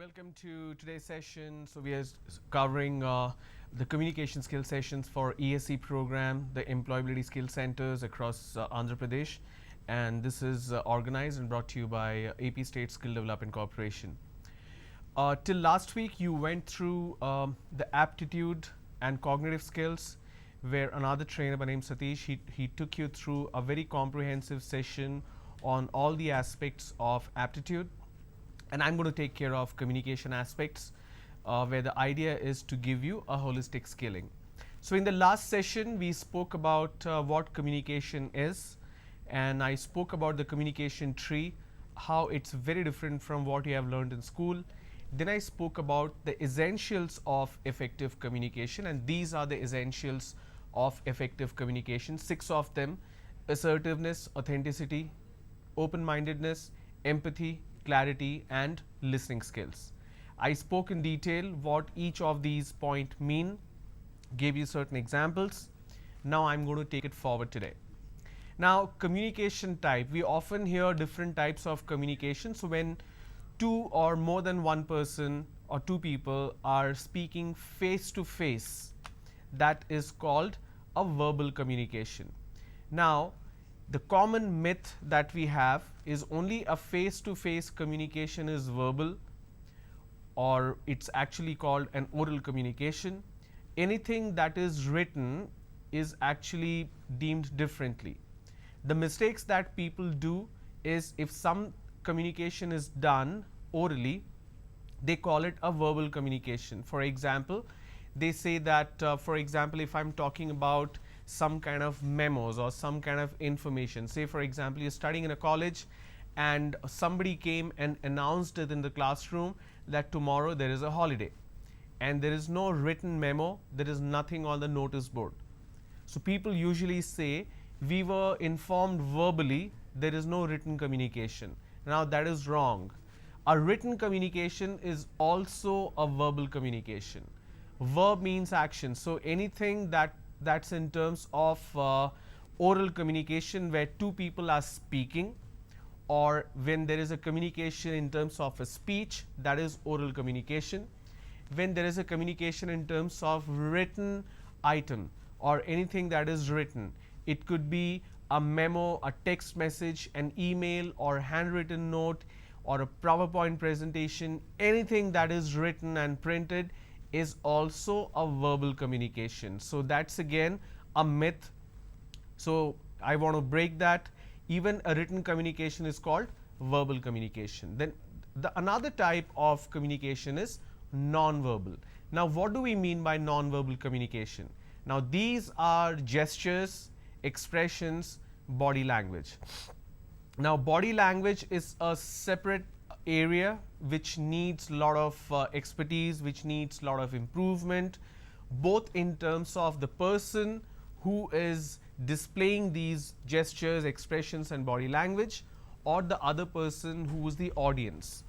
Welcome to today's session. So we are covering the communication skill sessions for ESC program, the employability skill centers across Andhra Pradesh, and this is organized and brought to you by AP State Skill Development Corporation. Till last week, you went through the aptitude and cognitive skills, where another trainer by name Satish, he took you through a very comprehensive session on all the aspects of aptitude. And I'm going to take care of communication aspects, where the idea is to give you a holistic skilling. So in the last session, we spoke about what communication is, and I spoke about the communication tree, how it's very different from what you have learned in school. Then I spoke about the essentials of effective communication, and these are the essentials of effective communication, 6 of them: assertiveness, authenticity, open-mindedness, empathy, clarity, and listening skills. I spoke in detail what each of these points mean, gave you certain examples. Now I'm going to take it forward today. Now, communication type, we often hear different types of communication. So when two or more than one person or two people are speaking face to face, that is called a verbal communication. Now, the common myth that we have is only a face-to-face communication is verbal, or it's actually called an oral communication. Anything that is written is actually deemed differently. The mistakes that people do is, if some communication is done orally, they call it a verbal communication. For example, they say that, for example, if I'm talking about some kind of memos or some kind of information, say for example you're studying in a college and somebody came and announced it in the classroom that tomorrow there is a holiday, and there is no written memo, there is nothing on the notice board. So people usually say, we were informed verbally, there is no written communication. Now that is wrong. A written communication is also a verbal communication. Verb means action, so anything that's in terms of oral communication, where two people are speaking, or when there is a communication in terms of a speech, that is oral communication. When there is a communication in terms of written item or anything that is written, it could be a memo, a text message, an email, or handwritten note, or a PowerPoint presentation. Anything that is written and printed is also a verbal communication. So that's again a myth. So I want to break that. Even a written communication is called verbal communication. Then another type of communication is non-verbal. Now what do we mean by non-verbal communication? Now these are gestures, expressions, body language. Now body language is a separate area which needs a lot of expertise, which needs a lot of improvement, both in terms of the person who is displaying these gestures, expressions, and body language, or the other person who is the audience.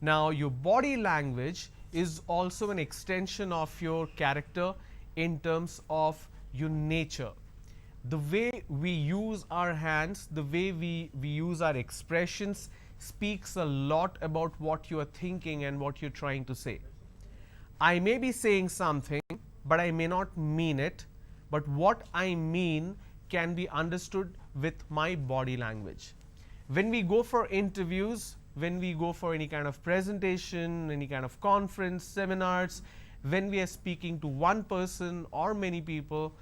Now your body language is also an extension of your character in terms of your nature. The way we use our hands, the way we use our expressions speaks a lot about what you are thinking and what you're trying to say. I may be saying something, but I may not mean it, but what I mean can be understood with my body language. When we go for interviews, when we go for any kind of presentation, any kind of conference, seminars, when we are speaking to one person or many people,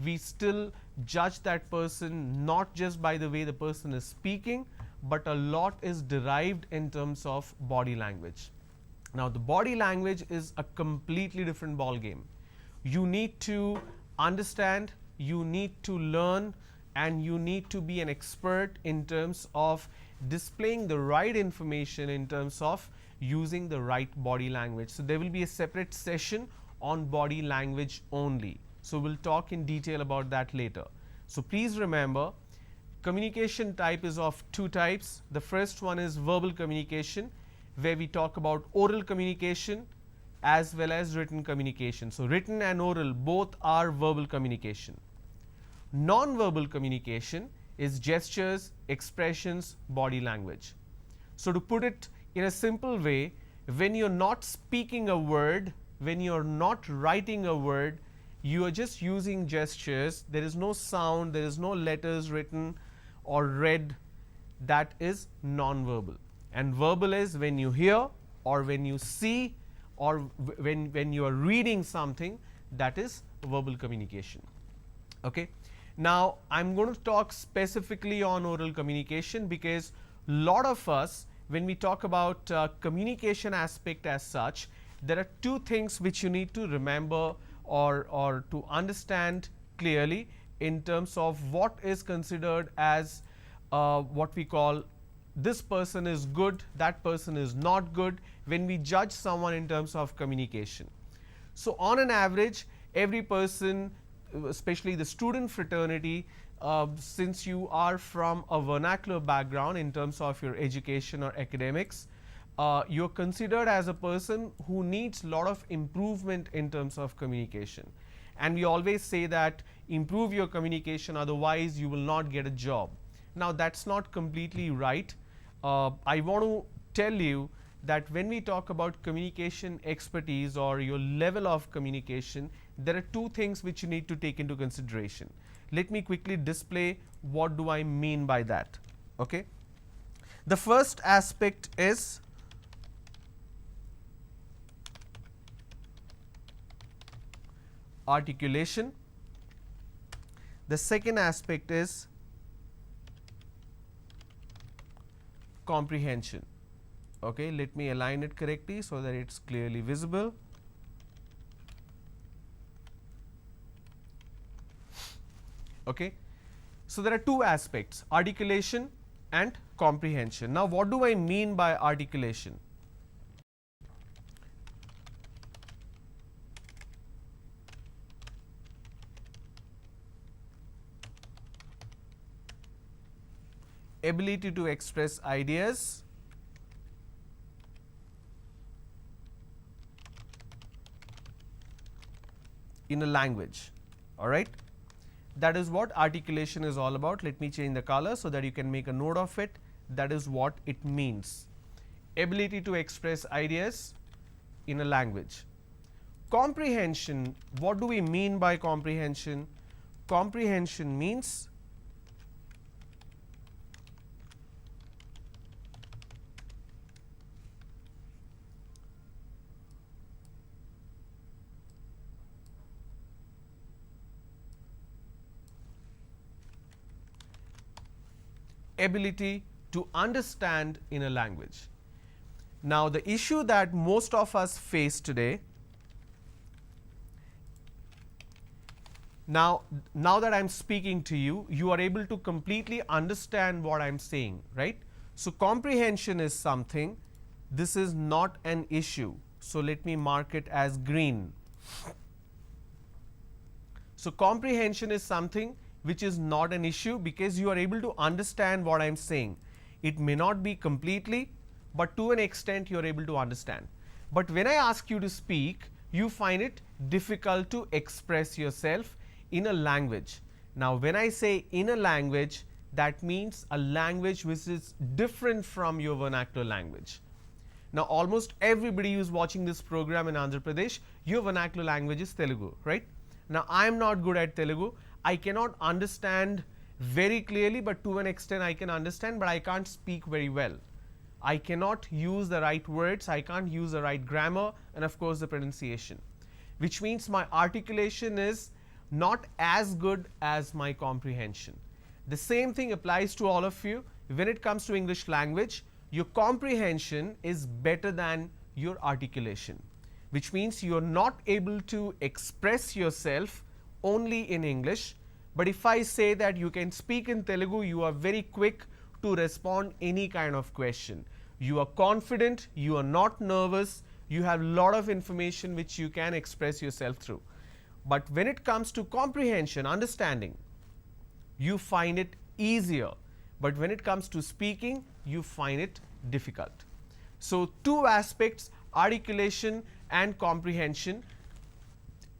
we still judge that person not just by the way the person is speaking, but a lot is derived in terms of body language. Now the body language is a completely different ball game. You need to understand, you need to learn, and you need to be an expert in terms of displaying the right information, in terms of using the right body language. So there will be a separate session on body language only. So we'll talk in detail about that later. So please remember, communication type is of two types. The first one is verbal communication, where we talk about oral communication as well as written communication. So written and oral both are verbal communication. Non-verbal communication is gestures, expressions, body language. So to put it in a simple way, when you're not speaking a word, when you're not writing a word, you are just using gestures. There is no sound, there is no letters written or read. That is non-verbal. And verbal is when you hear or when you see or when you are reading something. That is verbal communication. Okay. Now I'm going to talk specifically on oral communication, because a lot of us, when we talk about communication aspect as such, there are two things which you need to remember or to understand clearly in terms of what is considered as what we call this person is good, that person is not good, when we judge someone in terms of communication. So on an average, every person, especially the student fraternity, since you are from a vernacular background in terms of your education or academics, you're considered as a person who needs a lot of improvement in terms of communication. And we always say that improve your communication, otherwise you will not get a job. Now that's not completely right. I want to tell you that when we talk about communication expertise or your level of communication, there are two things which you need to take into consideration. Let me quickly display what do I mean by that. Okay. The first aspect is articulation. The second aspect is comprehension. Okay, let me align it correctly so that it's clearly visible. Okay, so there are two aspects, articulation and comprehension. Now what do I mean by articulation? Ability to express ideas in a language. All right, that is what articulation is all about. Let me change the color so that you can make a note of it. That is what it means. Ability to express ideas in a language. Comprehension, what do we mean by comprehension? Comprehension means ability to understand in a language. Now the issue that most of us face today, now that I'm speaking to you, you are able to completely understand what I'm saying, right? So comprehension is something, this is not an issue. So let me mark it as green. So comprehension is something which is not an issue because you are able to understand what I'm saying. It may not be completely, but to an extent you are able to understand. But when I ask you to speak, you find it difficult to express yourself in a language. Now when I say in a language, that means a language which is different from your vernacular language. Now almost everybody who is watching this program in Andhra Pradesh, your vernacular language is Telugu, right? Now I am not good at Telugu. I cannot understand very clearly, but to an extent I can understand, but I can't speak very well. I cannot use the right words, I can't use the right grammar, and of course the pronunciation, which means my articulation is not as good as my comprehension. The same thing applies to all of you. When it comes to English language, your comprehension is better than your articulation, which means you are not able to express yourself only in English. But if I say that you can speak in Telugu, you are very quick to respond any kind of question. You are confident, you are not nervous, you have a lot of information which you can express yourself through. But when it comes to comprehension, understanding, you find it easier. But when it comes to speaking, you find it difficult. So two aspects, articulation and comprehension.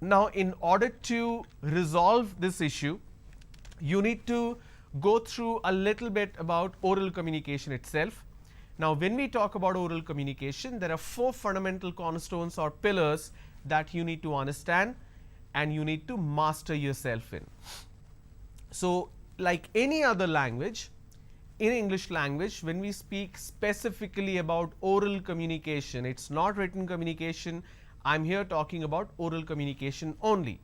Now in order to resolve this issue, you need to go through a little bit about oral communication itself. Now, when we talk about oral communication, there are 4 fundamental cornerstones or pillars that you need to understand and you need to master yourself in. So, like any other language, in English language, when we speak specifically about oral communication, it's not written communication. I'm here talking about oral communication only.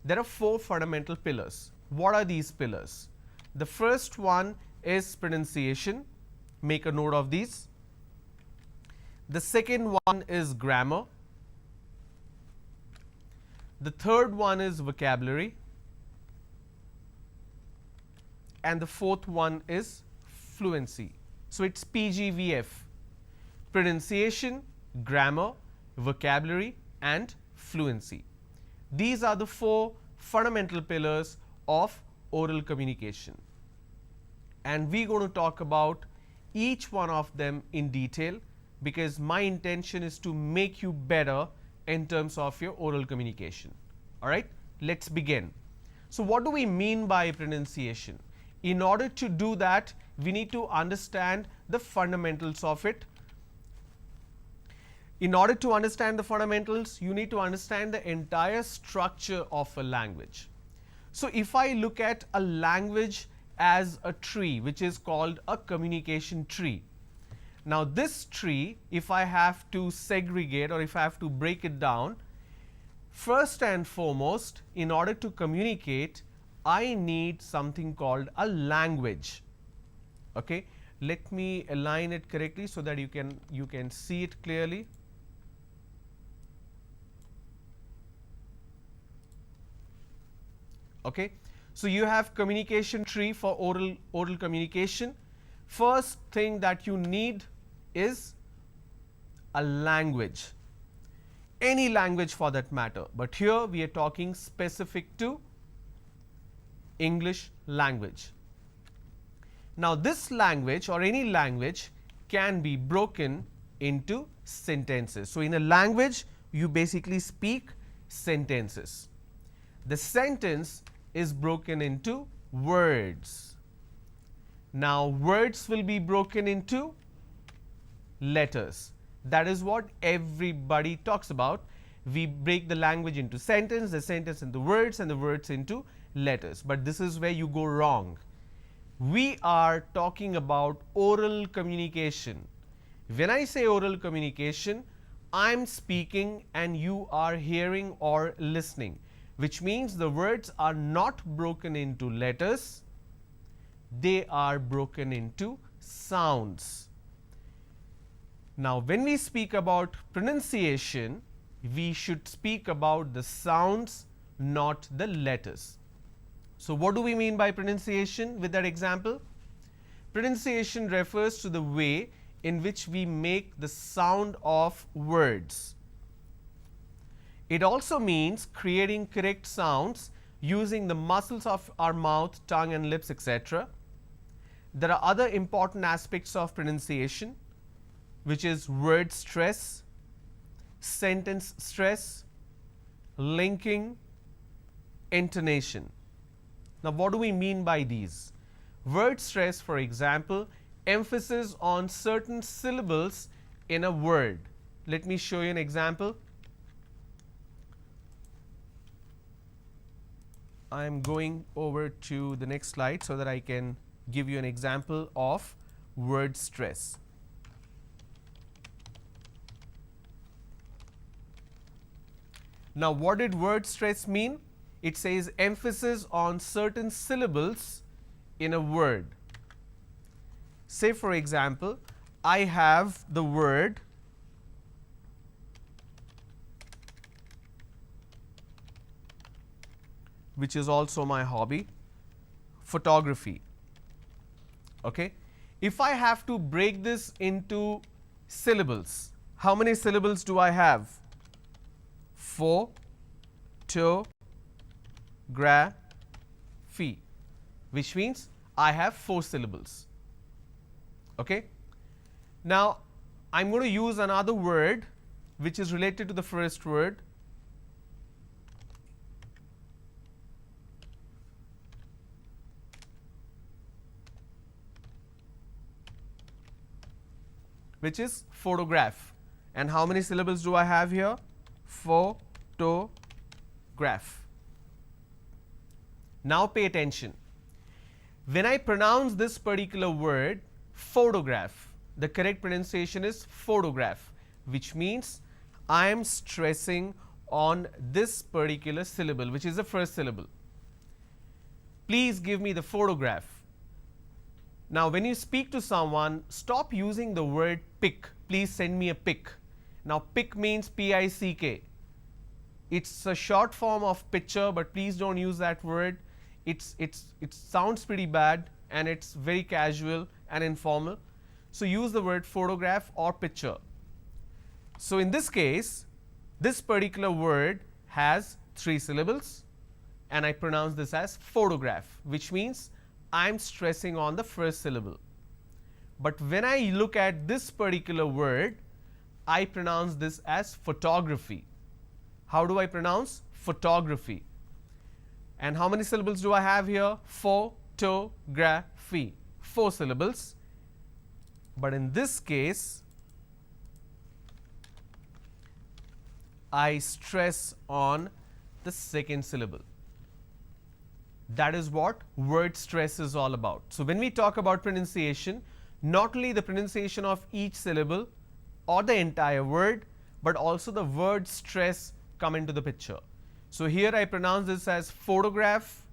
There are 4 fundamental pillars. What are these pillars? The first one is pronunciation. Make a note of these. The second one is grammar. The third one is vocabulary. And the fourth one is fluency. So, it's PGVF: pronunciation, grammar, vocabulary and fluency. These are the 4 fundamental pillars of oral communication. And we are going to talk about each one of them in detail, because my intention is to make you better in terms of your oral communication. All right, let's begin. So, what do we mean by pronunciation? In order to do that, we need to understand the fundamentals of it. In order to understand the fundamentals, you need to understand the entire structure of a language. So, if I look at a language as a tree, which is called a communication tree. Now, this tree, if I have to segregate or if I have to break it down, first and foremost, in order to communicate, I need something called a language. Okay, let me align it correctly so that you can see it clearly. Okay, so you have communication tree for oral communication. First thing that you need is a language, any language for that matter, but here we are talking specific to English language. Now, this language or any language can be broken into sentences. So, in a language you basically speak sentences. The sentence is broken into words. Now, words will be broken into letters. That is what everybody talks about. We break the language into sentence, the sentence into words and the words into letters. But this is where you go wrong. We are talking about oral communication. When I say oral communication, I'm speaking and you are hearing or listening, which means the words are not broken into letters, they are broken into sounds. Now, when we speak about pronunciation, we should speak about the sounds, not the letters. So, what do we mean by pronunciation with that example? Pronunciation refers to the way in which we make the sound of words. It also means creating correct sounds using the muscles of our mouth, tongue and lips, etc. There are other important aspects of pronunciation, which is word stress, sentence stress, linking, intonation. Now, what do we mean by these? Word stress, for example, emphasis on certain syllables in a word. Let me show you an example. I am going over to the next slide so that I can give you an example of word stress. Now, what did word stress mean? It says emphasis on certain syllables in a word. Say, for example, I have the word which is also my hobby, photography. Okay? If I have to break this into syllables, how many syllables do I have? Photography, which means I have 4 syllables. Okay? Now, I am going to use another word which is related to the first word. which is photograph. And how many syllables do I have here? Photograph. Now pay attention. When I pronounce this particular word, photograph, the correct pronunciation is photograph, which means I am stressing on this particular syllable, which is the first syllable. Please give me the photograph. Now, when you speak to someone, stop using the word pic. Please send me a pic. Now, pic means P-I-C-K. It's a short form of picture, but please don't use that word. It sounds pretty bad and it's very casual and informal. So use the word photograph or picture. So in this case, this particular word has 3 syllables and I pronounce this as photograph, which means I'm stressing on the first syllable. But when I look at this particular word, I pronounce this as photography. How do I pronounce? Photography. And how many syllables do I have here? Photography. 4 syllables. But in this case, I stress on the second syllable. That is what word stress is all about. So when we talk about pronunciation, not only the pronunciation of each syllable or the entire word, but also the word stress come into the picture. So here I pronounce this as photograph,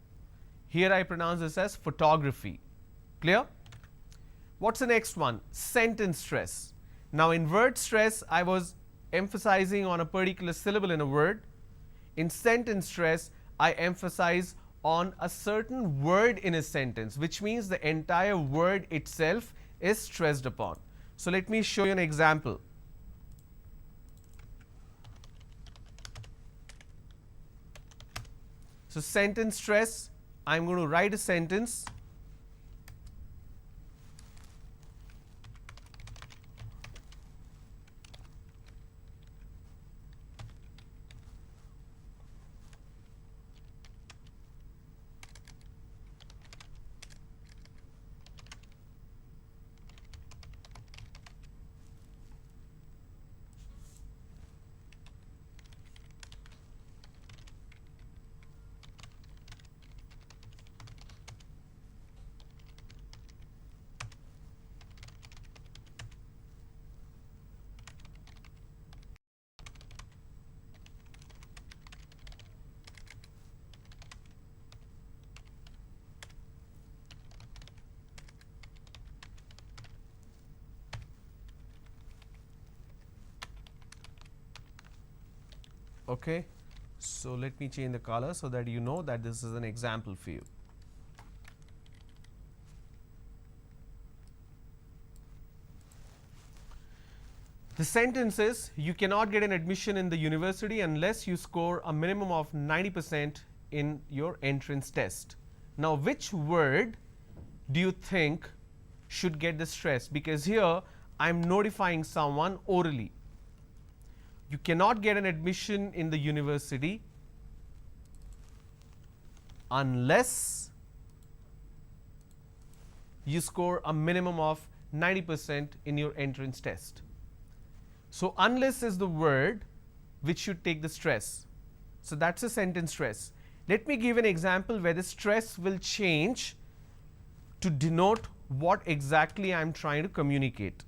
here I pronounce this as photography. Clear? What's the next one? Sentence stress. Now in word stress, I was emphasizing on a particular syllable in a word. In sentence stress, I emphasize on a certain word in a sentence, which means the entire word itself is stressed upon. So let me show you an example. So sentence stress, I'm going to write a sentence. Okay, so let me change the color so that you know that this is an example for you. The sentence is, you cannot get an admission in the university unless you score a minimum of 90% in your entrance test. Now, which word do you think should get the stress? Because here I am notifying someone orally. You cannot get an admission in the university unless you score a minimum of 90% in your entrance test. So unless is the word which should take the stress. So that's a sentence stress. Let me give an example where the stress will change to denote what exactly I am trying to communicate.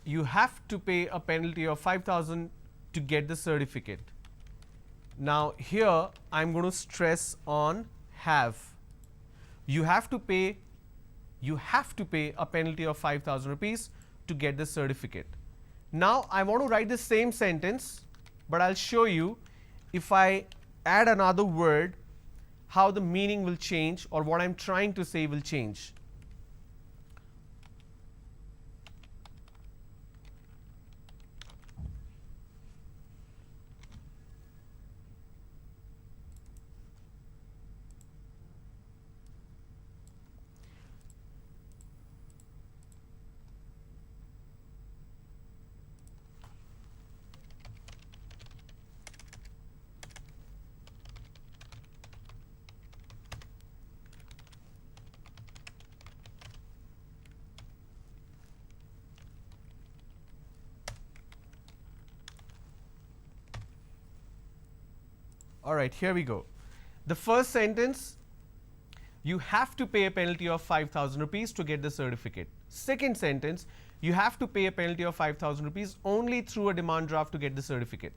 You have to pay a penalty of 5,000 to get the certificate. Now here I'm going to stress on have. You have to pay a penalty of 5,000 rupees to get the certificate. Now I want to write the same sentence, but I'll show you if I add another word how the meaning will change or what I'm trying to say will change. Alright, here we go. The first sentence, you have to pay a penalty of 5,000 rupees to get the certificate. Second sentence, you have to pay a penalty of 5,000 rupees only through a demand draft to get the certificate.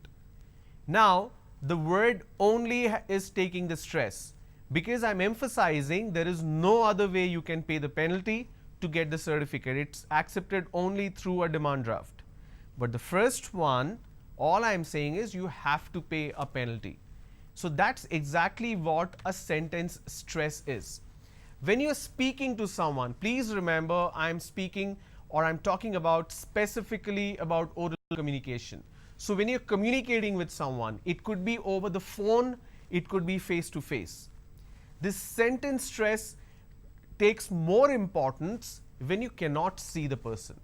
Now, the word only is taking the stress because I'm emphasizing there is no other way you can pay the penalty to get the certificate. It's accepted only through a demand draft. But the first one, all I'm saying is you have to pay a penalty. So that's exactly what a sentence stress is. When you're speaking to someone, please remember I'm speaking or I'm talking about specifically about oral communication. So when you're communicating with someone, it could be over the phone, it could be face to face. This sentence stress takes more importance when you cannot see the person.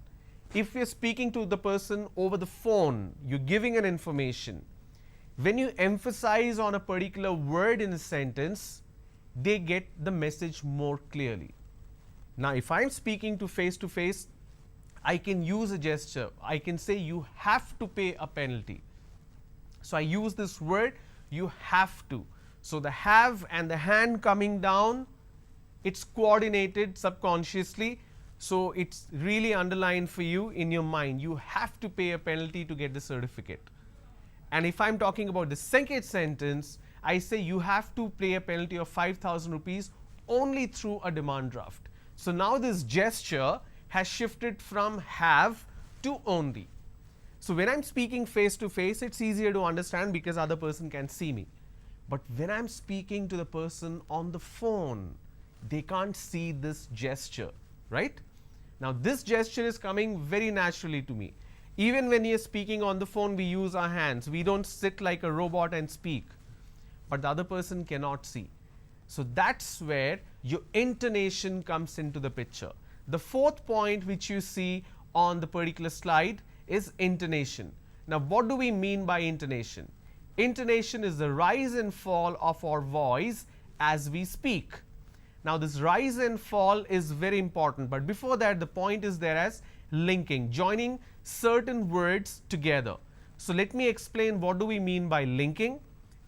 If you're speaking to the person over the phone, you're giving an information. When you emphasize on a particular word in a sentence, they get the message more clearly. Now, if I'm speaking to face, I can use a gesture. I can say you have to pay a penalty. So I use this word, you have to. So the have and the hand coming down, it's coordinated subconsciously. So it's really underlined for you in your mind. You have to pay a penalty to get the certificate. And if I'm talking about the second sentence, I say you have to pay a penalty of 5,000 rupees only through a demand draft. So now this gesture has shifted from have to only. So when I'm speaking face to face, it's easier to understand because other person can see me. But when I'm speaking to the person on the phone, they can't see this gesture, right? Now this gesture is coming very naturally to me. Even when you're speaking on the phone, we use our hands. We don't sit like a robot and speak. But the other person cannot see. So that's where your intonation comes into the picture. The fourth point which you see on the particular slide is intonation. Now what do we mean by intonation? Intonation is the rise and fall of our voice as we speak. Now this rise and fall is very important, but before that the point is there as linking, joining certain words together. So let me explain what do we mean by linking,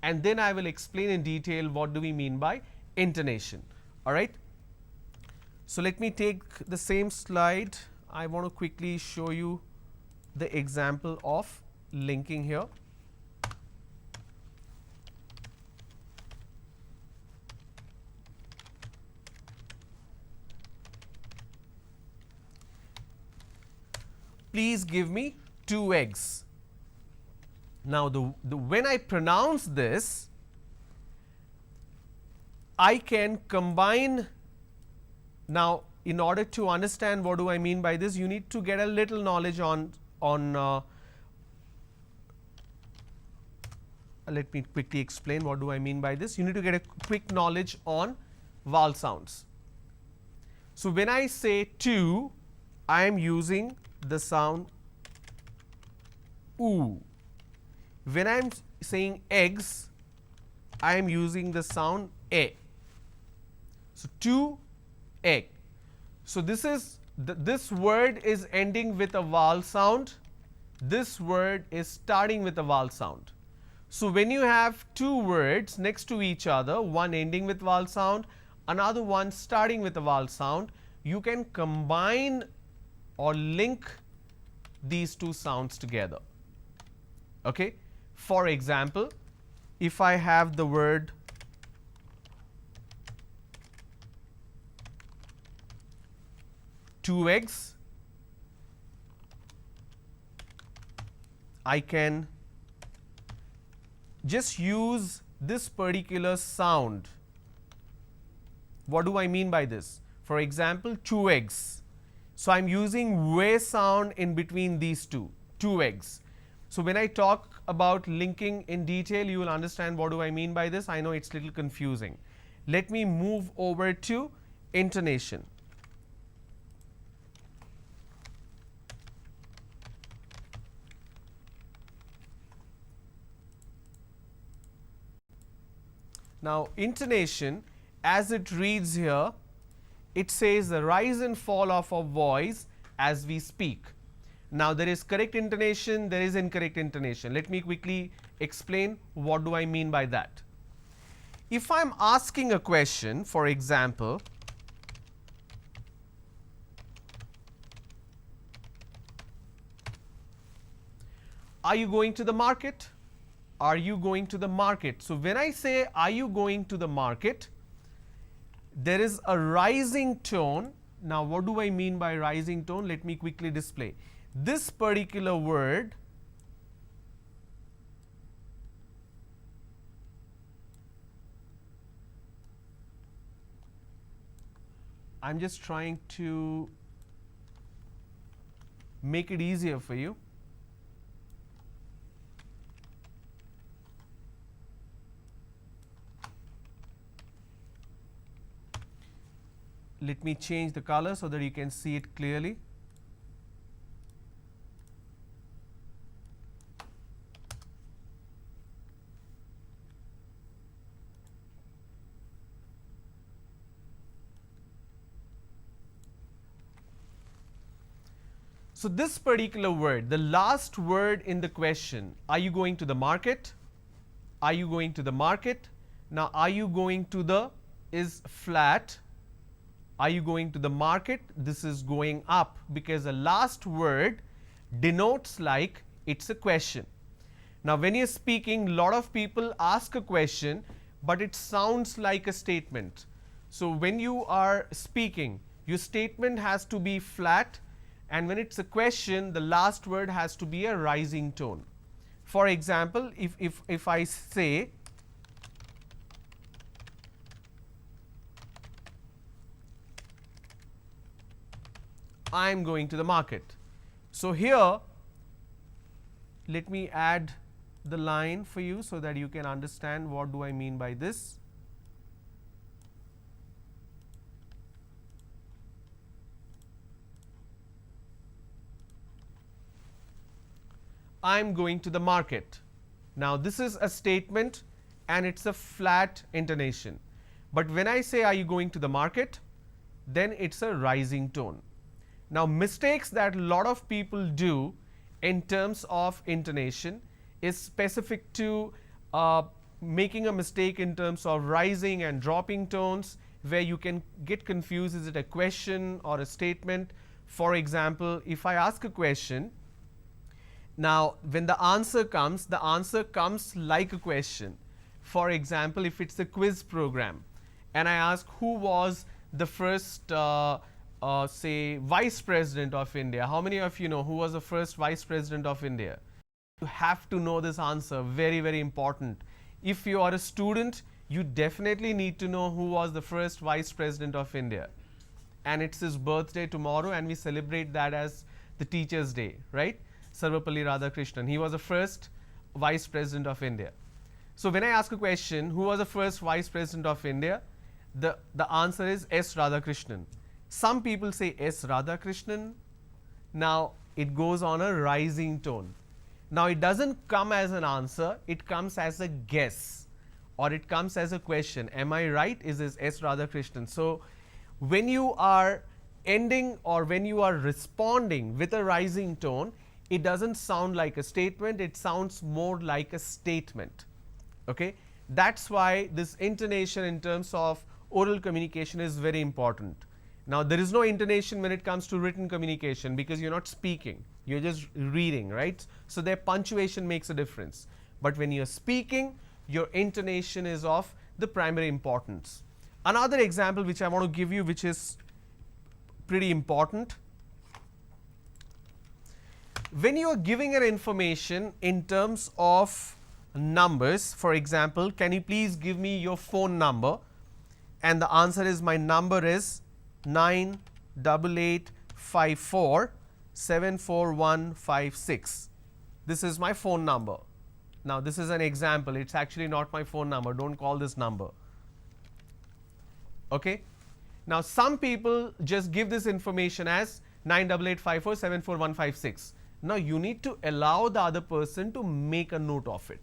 and then I will explain in detail what do we mean by intonation. Alright. So let me take the same slide. I want to quickly show you the example of linking here. Please give me 2 eggs. Now when I pronounce this, I can combine. Now in order to understand what do I mean by this, you need to get a little knowledge on let me quickly explain what do I mean by this. You need to get a quick knowledge on vowel sounds. So when I say two, I am using the sound oo. When I am saying eggs, I am using the sound a. So two egg. So this is this word is ending with a vowel sound. This word is starting with a vowel sound. So when you have two words next to each other, one ending with vowel sound, another one starting with a vowel sound, you can combine or link these two sounds together. Okay? For example, if I have the word two eggs, I can just use this particular sound. What do I mean by this? For example, two eggs. So I'm using way sound in between these two eggs. So when I talk about linking in detail, you will understand what do I mean by this. I know it's a little confusing. Let me move over to intonation. Now intonation, as it reads here, it says the rise and fall of a voice as we speak. Now there is correct intonation, there is incorrect intonation. Let me quickly explain what do I mean by that. if I'm asking a question, for example, are you going to the market? Are you going to the market? So when I say, are you going to the market, there is a rising tone. Now, what do I mean by rising tone? Let me quickly display. This particular word I'm just trying to make it easier for you. Let me change the color so that you can see it clearly. So this particular word, the last word in the question, are you going to the market? Are you going to the market? Now, are you going to the is flat. Are you going to the market? This is going up because the last word denotes like it's a question. Now, when you're speaking, a lot of people ask a question, but it sounds like a statement. So when you are speaking, your statement has to be flat, and when it's a question, the last word has to be a rising tone. For example, if I say, I am going to the market. So here, let me add the line for you so that you can understand what do I mean by this. I am going to the market. Now, this is a statement and it's a flat intonation. But when I say, are you going to the market? Then it's a rising tone. Now, mistakes that a lot of people do in terms of intonation is specific to making a mistake in terms of rising and dropping tones, where you can get confused, is it a question or a statement? For example, if I ask a question, now when the answer comes like a question. For example, if it's a quiz program and I ask who was the first say Vice President of India, how many of you know who was the first Vice President of India? You have to know this answer, very, very important. If you are a student, you definitely need to know who was the first Vice President of India. And it's his birthday tomorrow, and we celebrate that as the Teacher's Day, right? Sarvapalli Radhakrishnan. He was the first Vice President of India. So when I ask a question, who was the first Vice President of India? The answer is S. Radhakrishnan. Some people say S. Radhakrishnan. Now it goes on a rising tone. Now it doesn't come as an answer, it comes as a guess, or it comes as a question. Am I right? Is this S. Radhakrishnan? So when you are ending or when you are responding with a rising tone, it doesn't sound like a statement, it sounds more like a statement. Okay? That's why this intonation in terms of oral communication is very important. Now, there is no intonation when it comes to written communication because you're not speaking, you're just reading, right? So their punctuation makes a difference. But when you're speaking, your intonation is of the primary importance. Another example which I want to give you, which is pretty important. When you are giving an information in terms of numbers, for example, can you please give me your phone number? And the answer is, my number is 98854-74156. This is my phone number. Now, this is an example. It's actually not my phone number. Don't call this number. Okay? Now, some people just give this information as 98854-74156. Now, you need to allow the other person to make a note of it.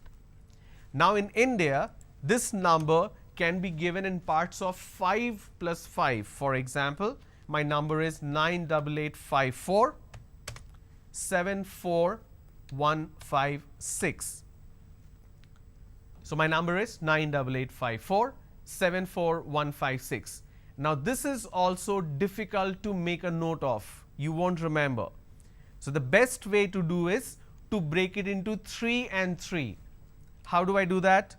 Now, in India, this number can be given in parts of 5 plus 5. For example, my number is 98854-74156. So my number is 98854-74156. Now this is also difficult to make a note of. You won't remember. So the best way to do is to break it into 3 and 3. How do I do that?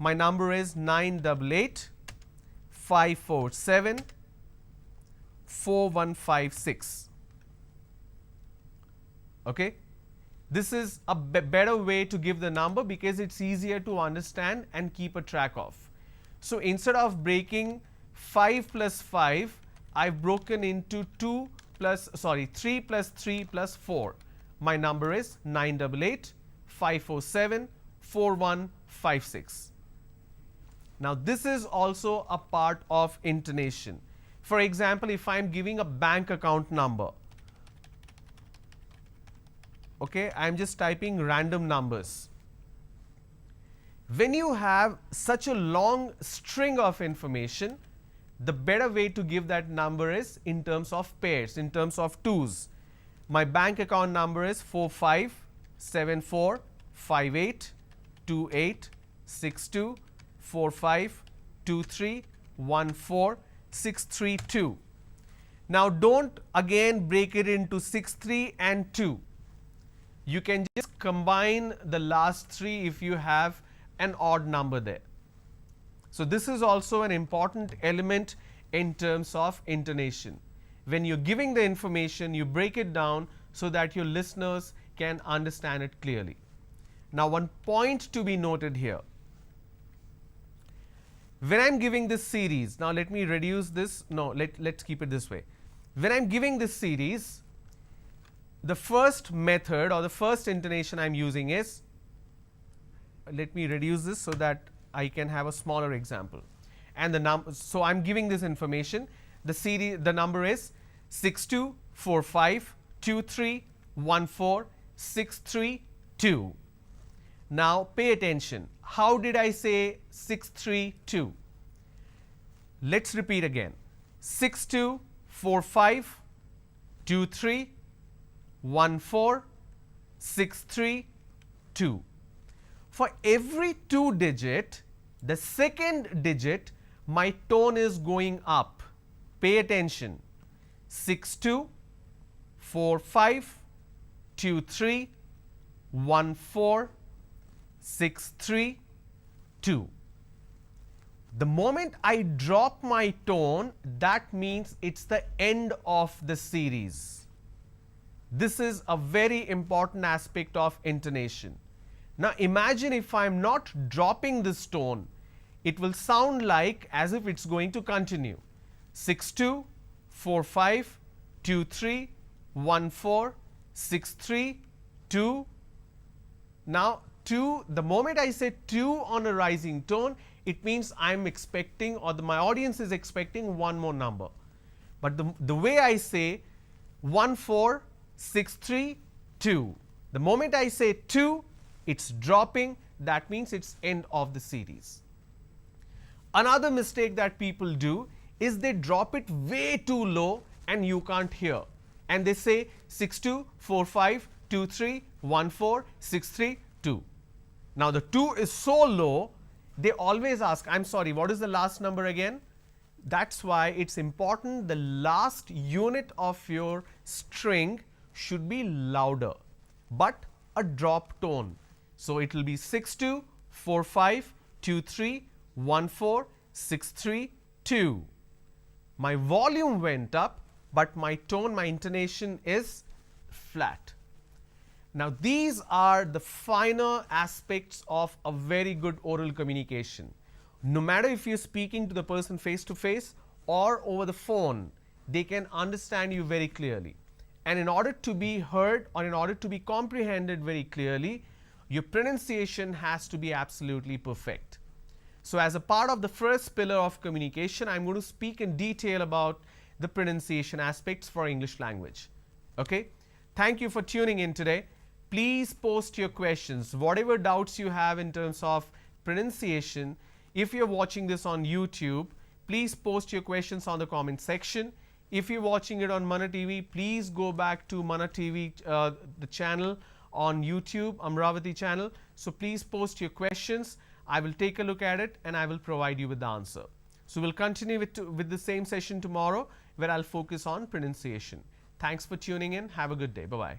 My number is 988-547-4156. Okay? This is a better way to give the number because it's easier to understand and keep a track of. So instead of breaking 5 plus 5, I've broken into 3 plus 3 plus 4. My number is 988-547-4156. Now this is also a part of intonation. For example, if I'm giving a bank account number, okay, I'm just typing random numbers. When you have such a long string of information, the better way to give that number is in terms of pairs, in terms of twos. My bank account number is 45745828624523146332. Now don't again break it into 6, 3 and 2. You can just combine the last 3 if you have an odd number there. So this is also an important element in terms of intonation. When you're giving the information, you break it down so that your listeners can understand it clearly. Now one point to be noted here. When I'm giving this series, now let me reduce this, let's keep it this way. When I'm giving this series, the first method or the first intonation I'm using is, let me reduce this so that I can have a smaller example. And the number, so I'm giving this information. The number is 624523146332. Now pay attention. How did I say 632? Let's repeat again. 624523146332. For every 2 digit, the second digit, my tone is going up. Pay attention. 624523146332. The moment I drop my tone, that means it's the end of the series. This is a very important aspect of intonation. Now imagine if I'm not dropping this tone, it will sound like as if it's going to continue. 624523146332. Now 2, the moment I say 2 on a rising tone, it means I'm expecting, or my audience is expecting one more number. But the way I say 14632, the moment I say 2, it's dropping, that means it's end of the series. Another mistake that people do is they drop it way too low and you can't hear. And they say 624523146332. Now the 2 is so low, they always ask, I'm sorry, what is the last number again? That's why it's important the last unit of your string should be louder, but a drop tone. So it will be 624523146332. My volume went up, but my tone, my intonation is flat. Now these are the finer aspects of a very good oral communication. No matter if you're speaking to the person face to face or over the phone, they can understand you very clearly. And in order to be heard or in order to be comprehended very clearly, your pronunciation has to be absolutely perfect. So as a part of the first pillar of communication, I'm going to speak in detail about the pronunciation aspects for English language. Okay? Thank you for tuning in today. Please post your questions, whatever doubts you have in terms of pronunciation. If you're watching this on YouTube, please post your questions on the comment section. If you're watching it on MANATV, please go back to MANATV, the channel on YouTube, Amravati channel, So please post your questions. I will take a look at it and I will provide you with the answer. So we'll continue with the same session tomorrow, where I'll focus on pronunciation. Thanks for tuning in. Have a good day. Bye-bye.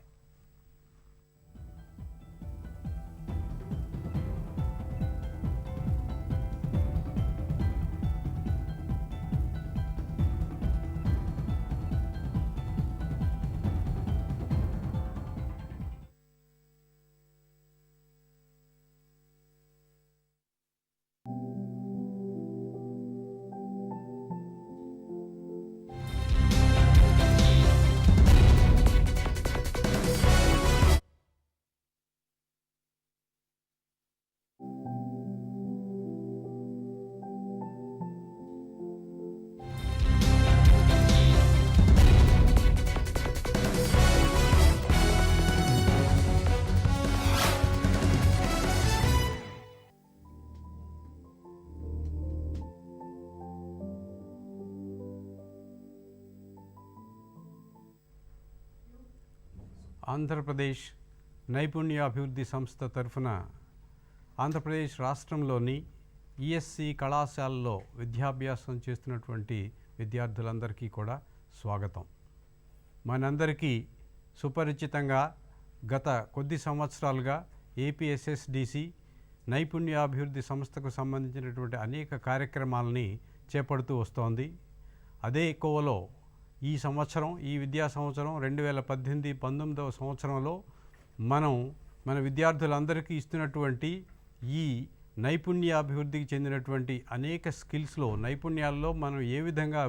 Andhra Pradesh నైపుణ్యాభివృద్ధి సంస్థ తరఫున ఆంధ్రప్రదేశ్ రాష్ట్రంలోని ESC కళాశాలలో విద్యాభ్యాసం చేస్తున్నటువంటి విద్యార్థులందరికీ కూడా స్వాగతం. మనందరికీ సుపరిచితంగా గత కొద్ది సంవత్సరాలుగా APSSDC నైపుణ్యాభివృద్ధి సంస్థకు సంబంధించినటువంటి అనేక కార్యక్రమాలని చేపడుతూ వస్తోంది. అదే కోవలో ఈ సంవత్సరం, ఈ విద్యా సంవత్సరం 2018-19వ సంవత్సరంలో మన విద్యార్థులందరికీ ఇస్తున్నటువంటి ఈ నైపుణ్యాభివృద్ధికి చెందినటువంటి అనేక స్కిల్స్లో, నైపుణ్యాల్లో మనం ఏ విధంగా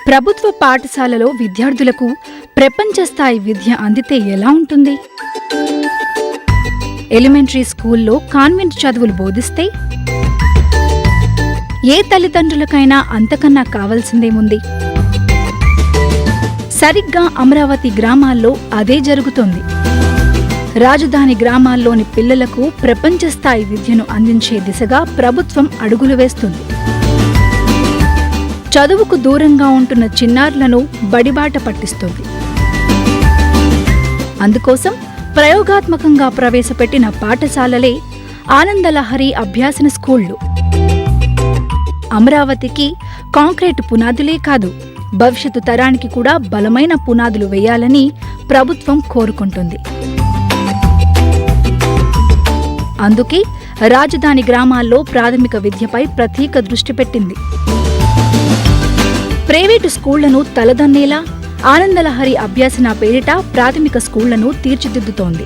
ప్రభుత్వ పాఠశాలలో విద్యార్థులకు ప్రపంచ స్థాయి విద్య అందితే ఎలా ఉంటుంది? ఎలిమెంటరీ స్కూల్లో కాన్వెంట్ చదువులు బోధిస్తే ఏ తల్లిదండ్రులకైనా అంతకన్నా కావాల్సిందేముంది? సరిగ్గా అమరావతి గ్రామాల్లో అదే జరుగుతోంది. రాజధాని గ్రామాల్లోని పిల్లలకు ప్రపంచ స్థాయి విద్యను అందించే దిశగా ప్రభుత్వం అడుగులు వేస్తుంది. చదువుకు దూరంగా ఉంటున్న చిన్నారులను బడిబాట పట్టిస్తుంది. అందుకోసం ప్రయోగాత్మకంగా ప్రవేశపెట్టిన పాఠశాలలే ఆనందలహరి అభ్యాసన స్కూళ్లు. అమరావతికి కాంక్రీటు పునాదులే కాదు, భవిష్యత్తు తరానికి కూడా బలమైన పునాదులు వేయాలని ప్రభుత్వం కోరుకుంటుంది. అందుకే రాజధాని గ్రామాల్లో ప్రాథమిక విద్యపై ప్రత్యేక దృష్టి పెట్టింది. ప్రైవేటు స్కూళ్లను తలదన్నేలా ఆనందలహరి అభ్యాసన పేరిట ప్రాథమిక స్కూళ్లను తీర్చిదిద్దుతోంది.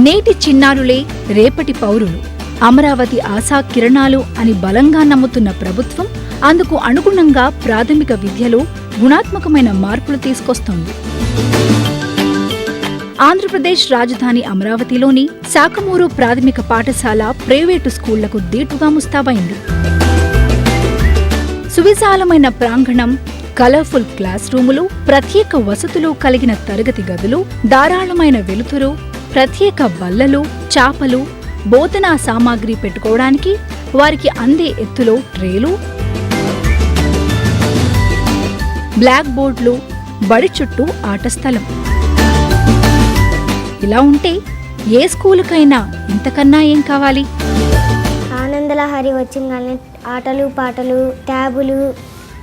నేటి చిన్నారులే రేపటి పౌరులు, అమరావతి ఆశా కిరణాలు అని బలంగా నమ్ముతున్న ప్రభుత్వం అందుకు అనుగుణంగా ప్రాథమిక విద్యలో గుణాత్మకమైన మార్పులు తీసుకొస్తోంది. ఆంధ్రప్రదేశ్ రాజధాని అమరావతిలోని శాఖమూరు ప్రాథమిక పాఠశాల ప్రైవేటు స్కూళ్లకు దీటుగా ముస్తాబైంది. సువిశాలమైన ప్రాంగణం, కలర్ఫుల్ క్లాస్ రూములు, ప్రత్యేక వసతులు కలిగిన తరగతి గదులు, ధారాళమైన వెలుతురు, ప్రత్యేక బల్లలు, చాపలు, బోధనా సామాగ్రి పెట్టుకోవడానికి వారికి అందే ఎత్తులో ట్రేలు, బ్లాక్ బోర్డులు, బడి చుట్టూ ఆట స్థలం. ఇలా ఉంటే ఏ స్కూలుకైనా ఇంతకన్నా ఏం కావాలి? ఆనందలహరి వచ్చిందని ఆటలు పాటలు, ట్యాబులు,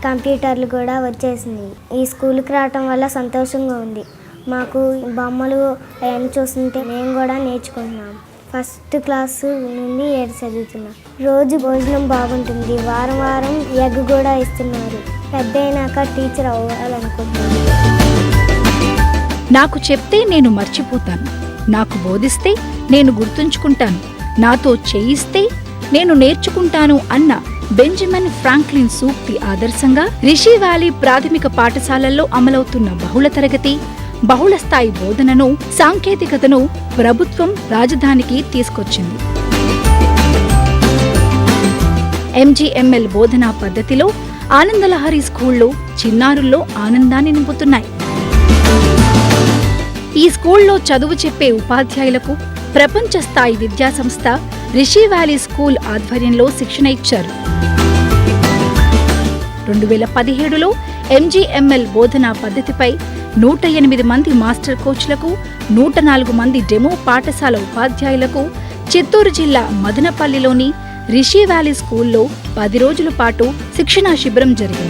కంప్యూటర్లు కూడా వచ్చేసింది. ఈ స్కూల్కి రావటం వల్ల సంతోషంగా ఉంది. మాకు బొమ్మలు అవన్నీ చూస్తుంటే మేము కూడా నేర్చుకుంటున్నాం. ఫస్ట్ క్లాసు నుండి 7 చదువుతున్నాం. రోజు భోజనం బాగుంటుంది. వారం వారం ఎగ్ కూడా ఇస్తున్నారు. పెద్ద అయినాక టీచర్ అవ్వాలనుకుంటున్నాను. నాకు చెప్తే నేను మర్చిపోతాను, నాకు బోధిస్తే నేను గుర్తుంచుకుంటాను, నాతో చేయిస్తే నేను నేర్చుకుంటాను అన్న బెంజమిన్ ఫ్రాంక్లిన్ సూక్తి ఆదర్శంగా రిషి వ్యాలీ ప్రాథమిక పాఠశాలల్లో అమలవుతున్న బహుళ తరగతి, బహుళ స్థాయి బోధనను, సాంకేతికతను ప్రభుత్వం రాజధానికి తీసుకొచ్చింది. MGML బోధనా పద్ధతిలో ఆనందలహరి స్కూళ్లు చిన్నారుల్లో ఆనందాన్ని నింపుతున్నాయి. ఈ స్కూల్లో చదువు చెప్పే ఉపాధ్యాయులకు ప్రపంచ స్థాయి విద్యాసంస్థ రిషి వ్యాలీ స్కూల్ ఆధ్వర్యంలో శిక్షణ ఇచ్చారు. 2017లో MGML బోధనా పద్ధతిపై 108 మంది మాస్టర్ కోచ్లకు, 104 మంది డెమో పాఠశాల ఉపాధ్యాయులకు చిత్తూరు జిల్లా మదనపల్లిలోని రిషి వ్యాలీ స్కూల్లో 10 రోజుల పాటు శిక్షణా శిబిరం జరిగింది.